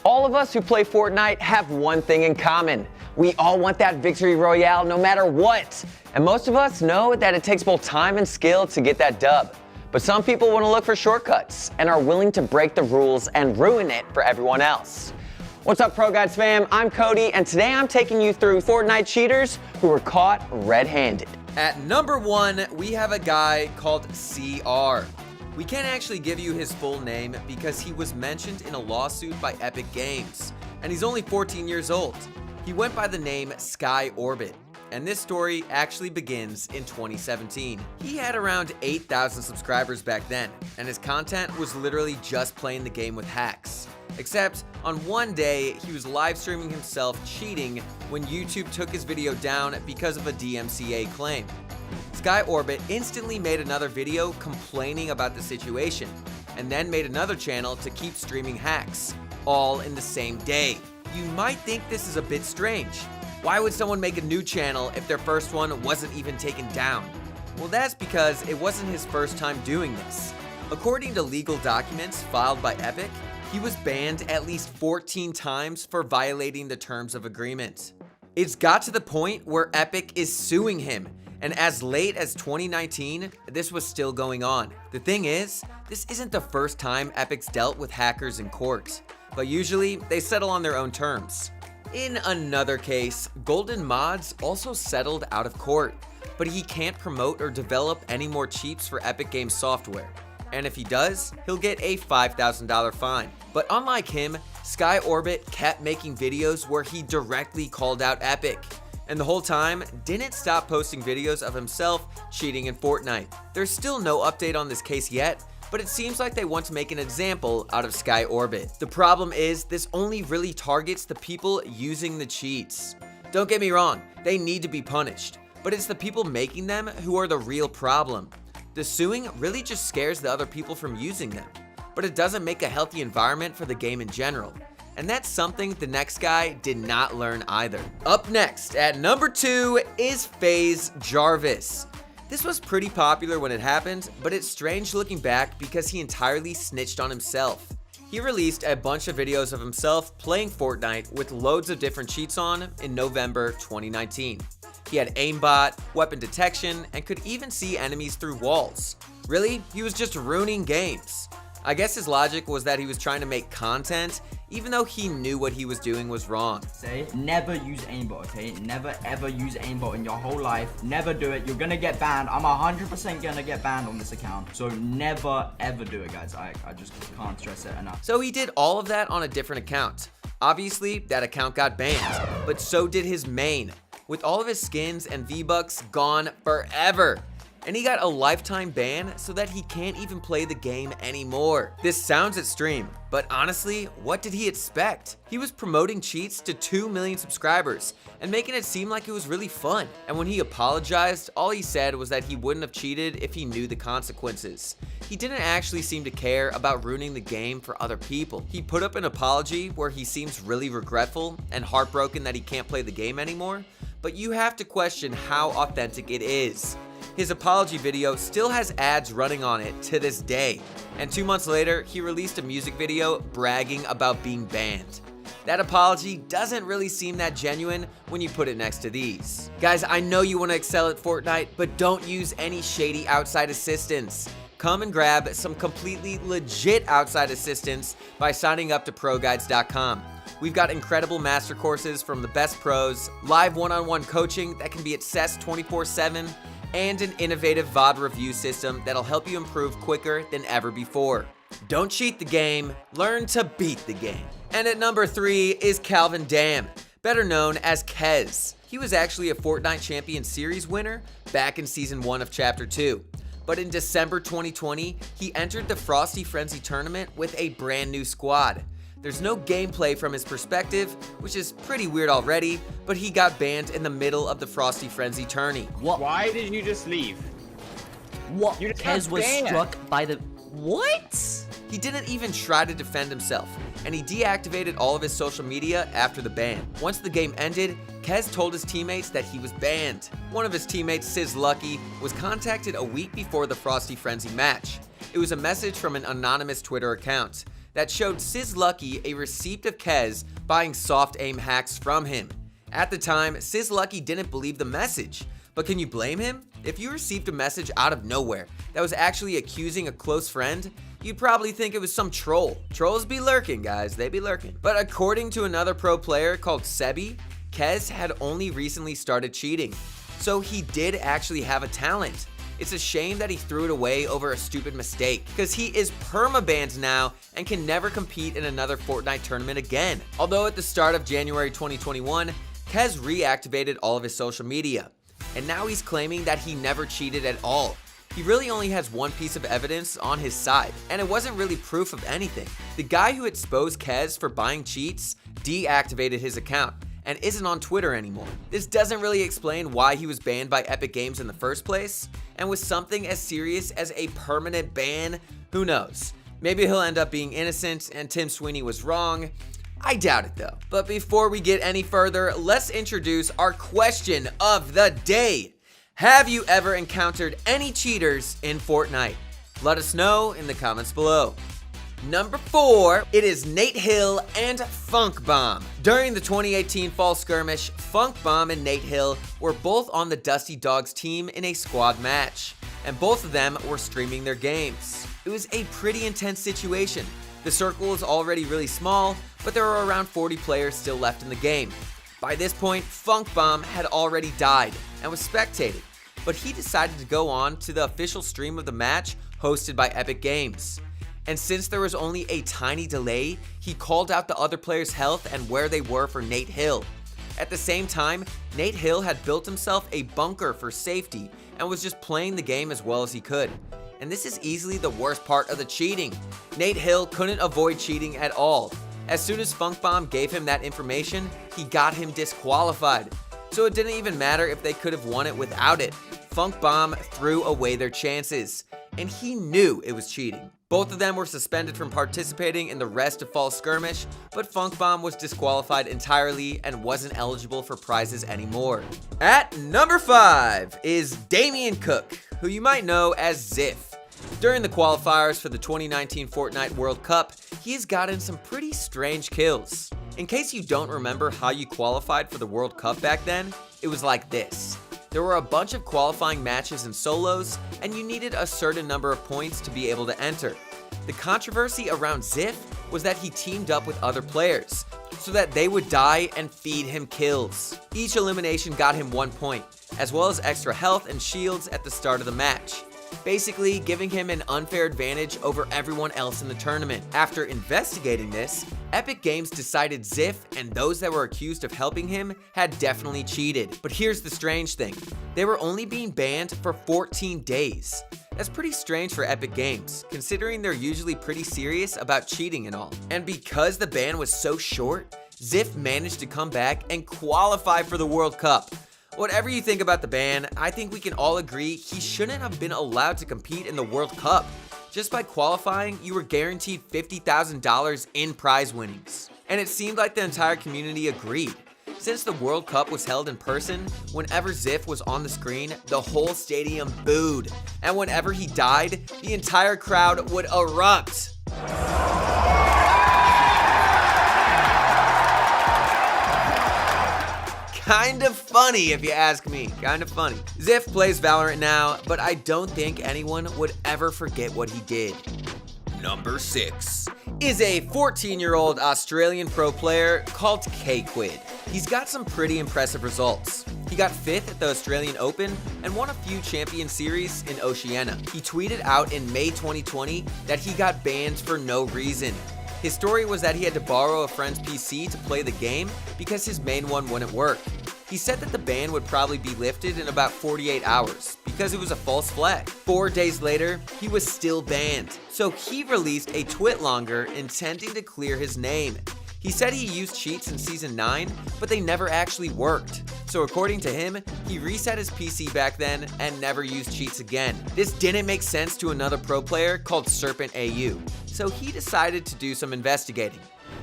All of us who play Fortnite have one thing in common. We all want that victory royale no matter what. And most of us know that it takes both time and skill to get that dub. But some people want to look for shortcuts and are willing to break the rules and ruin it for everyone else. What's up, Pro Guides fam? I'm Cody, and today I'm taking you through Fortnite cheaters who were caught red-handed. At number 1, we have a guy called CR. We can't actually give you his full name because he was mentioned in a lawsuit by Epic Games, and he's only 14 years old. He went by the name Sky Orbit, and this story actually begins in 2017. He had around 8,000 subscribers back then, and his content was literally just playing the game with hacks. Except on one day, he was live streaming himself cheating when YouTube took his video down because of a DMCA claim. Sky Orbit instantly made another video complaining about the situation, and then made another channel to keep streaming hacks, all in the same day. You might think this is a bit strange. Why would someone make a new channel if their first one wasn't even taken down? Well, that's because it wasn't his first time doing this. According to legal documents filed by Epic, he was banned at least 14 times for violating the terms of agreement. It's got to the point where Epic is suing him, and as late as 2019, this was still going on. The thing is, this isn't the first time Epic's dealt with hackers in court, but usually they settle on their own terms. In another case, Golden Mods also settled out of court, but he can't promote or develop any more cheats for Epic Games software. And if he does, he'll get a $5,000 fine. But unlike him, Sky Orbit kept making videos where he directly called out Epic, and the whole time didn't stop posting videos of himself cheating in Fortnite. There's still no update on this case yet, but it seems like they want to make an example out of Sky Orbit. The problem is this only really targets the people using the cheats. Don't get me wrong, they need to be punished, but it's the people making them who are the real problem. The suing really just scares the other people from using them, but it doesn't make a healthy environment for the game in general. And that's something the next guy did not learn either. Up next, at number 2, is FaZe Jarvis. This was pretty popular when it happened, but it's strange looking back because he entirely snitched on himself. He released a bunch of videos of himself playing Fortnite with loads of different cheats on in November 2019. He had aimbot, weapon detection, and could even see enemies through walls. Really, he was just ruining games. I guess his logic was that he was trying to make content, even though he knew what he was doing was wrong. Say, never use aimbot, okay? Never ever use aimbot in your whole life. Never do it. You're gonna get banned. I'm 100% gonna get banned on this account. So never ever do it, guys. I just can't stress it enough. So he did all of that on a different account. Obviously, that account got banned, but so did his main, with all of his skins and V-Bucks gone forever. And he got a lifetime ban so that he can't even play the game anymore. This sounds extreme, but honestly, what did he expect? He was promoting cheats to 2 million subscribers and making it seem like it was really fun. And when he apologized, all he said was that he wouldn't have cheated if he knew the consequences. He didn't actually seem to care about ruining the game for other people. He put up an apology where he seems really regretful and heartbroken that he can't play the game anymore, but you have to question how authentic it is. His apology video still has ads running on it to this day, and 2 months later, he released a music video bragging about being banned. That apology doesn't really seem that genuine when you put it next to these. Guys, I know you want to excel at Fortnite, but don't use any shady outside assistance. Come and grab some completely legit outside assistance by signing up to ProGuides.com. We've got incredible master courses from the best pros, live one-on-one coaching that can be accessed 24/7, and an innovative VOD review system that'll help you improve quicker than ever before. Don't cheat the game, learn to beat the game. And at number 3 is Calvin Dam, better known as Kez. He was actually a Fortnite Champion Series winner back in Season 1 of Chapter 2. But in December 2020, he entered the Frosty Frenzy tournament with a brand new squad. There's no gameplay from his perspective, which is pretty weird already, but he got banned in the middle of the Frosty Frenzy tourney. What? Why did you just leave? What? You just Kez got was banned. struck by the... What? He didn't even try to defend himself, and he deactivated all of his social media after the ban. Once the game ended, Kez told his teammates that he was banned. One of his teammates, Sizz Lucky, was contacted a week before the Frosty Frenzy match. It was a message from an anonymous Twitter account. that showed XXlucky a receipt of Kez buying soft aim hacks from him. At the time, XXlucky didn't believe the message, but can you blame him? If you received a message out of nowhere that was actually accusing a close friend, you'd probably think it was some troll. Trolls be lurking, guys, they be lurking. But according to another pro player called Sebi, Kez had only recently started cheating, so he did actually have a talent. It's a shame that he threw it away over a stupid mistake, because he is permabanned now and can never compete in another Fortnite tournament again. Although at the start of January 2021, Kez reactivated all of his social media, and now he's claiming that he never cheated at all. He really only has one piece of evidence on his side, and it wasn't really proof of anything. The guy who exposed Kez for buying cheats deactivated his account and isn't on Twitter anymore. This doesn't really explain why he was banned by Epic Games in the first place, and with something as serious as a permanent ban, who knows? Maybe he'll end up being innocent and Tim Sweeney was wrong. I doubt it though. But before we get any further, let's introduce our question of the day. Have you ever encountered any cheaters in Fortnite? Let us know in the comments below. Number 4, it is Nate Hill and Funk Bomb. During the 2018 Fall Skirmish, Funk Bomb and Nate Hill were both on the Dusty Dogs team in a squad match, and both of them were streaming their games. It was a pretty intense situation. The circle was already really small, but there were around 40 players still left in the game. By this point, Funk Bomb had already died and was spectated, but he decided to go on to the official stream of the match hosted by Epic Games. And since there was only a tiny delay, he called out the other players' health and where they were for Nate Hill. At the same time, Nate Hill had built himself a bunker for safety and was just playing the game as well as he could. And this is easily the worst part of the cheating. Nate Hill couldn't avoid cheating at all. As soon as Funk Bomb gave him that information, he got him disqualified. So it didn't even matter if they could have won it without it. Funk Bomb threw away their chances, and he knew it was cheating. Both of them were suspended from participating in the rest of Fall Skirmish, but Funk Bomb was disqualified entirely and wasn't eligible for prizes anymore. At number 5 is Damian Cook, who you might know as XXiF. During the qualifiers for the 2019 Fortnite World Cup, he's gotten some pretty strange kills. In case you don't remember how you qualified for the World Cup back then, it was like this. There were a bunch of qualifying matches and solos, and you needed a certain number of points to be able to enter. The controversy around XXiF was that he teamed up with other players, so that they would die and feed him kills. Each elimination got him 1 point, as well as extra health and shields at the start of the match, basically giving him an unfair advantage over everyone else in the tournament. After investigating this, Epic Games decided XXiF and those that were accused of helping him had definitely cheated. But here's the strange thing. They were only being banned for 14 days. That's pretty strange for Epic Games, considering they're usually pretty serious about cheating and all. And because the ban was so short, XXiF managed to come back and qualify for the World Cup. Whatever you think about the ban, I think we can all agree he shouldn't have been allowed to compete in the World Cup. Just by qualifying, you were guaranteed $50,000 in prize winnings. And it seemed like the entire community agreed. Since the World Cup was held in person, whenever XXiF was on the screen, the whole stadium booed. And whenever he died, the entire crowd would erupt. Kind of funny if you ask me, kind of funny. XXiF plays Valorant now, but I don't think anyone would ever forget what he did. Number 6 is a 14-year-old Australian pro player called Kquid. He's got some pretty impressive results. He got 5th at the Australian Open and won a few Champion Series in Oceania. He tweeted out in May 2020 that he got banned for no reason. His story was that he had to borrow a friend's PC to play the game because his main one wouldn't work. He said that the ban would probably be lifted in about 48 hours because it was a false flag. 4 days later, he was still banned. So he released a tweet longer intending to clear his name. He said he used cheats in Season 9, but they never actually worked. So according to him, he reset his PC back then and never used cheats again. This didn't make sense to another pro player called Serpent AU, so he decided to do some investigating.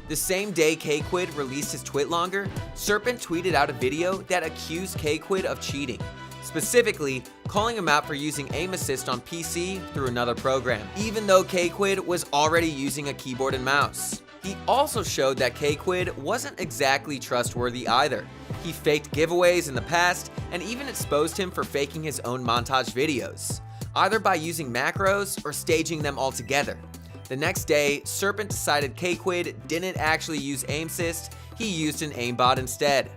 The same day Kquid released his tweet longer, Serpent tweeted out a video that accused Kquid of cheating. specifically calling him out for using aim assist on PC through another program, even though Kquid was already using a keyboard and mouse. He also showed that Kquid wasn't exactly trustworthy either. He faked giveaways in the past and even exposed him for faking his own montage videos, either by using macros or staging them all together. The next day, Serpent decided Kquid didn't actually use aim assist, he used an aimbot instead.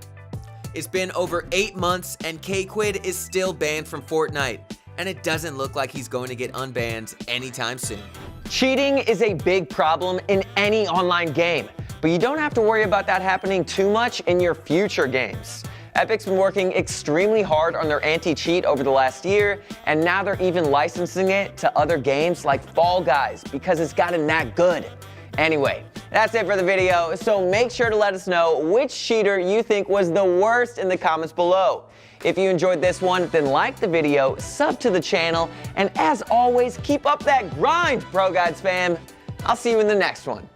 It's been over 8 months and Kquid is still banned from Fortnite, and it doesn't look like he's going to get unbanned anytime soon. Cheating is a big problem in any online game, but you don't have to worry about that happening too much in your future games. Epic's been working extremely hard on their anti-cheat over the last year, and now they're even licensing it to other games like Fall Guys because it's gotten that good. Anyway, that's it for the video, so make sure to let us know which cheater you think was the worst in the comments below. If you enjoyed this one, then like the video, sub to the channel, and as always, keep up that grind, Pro Guides fam. I'll see you in the next one.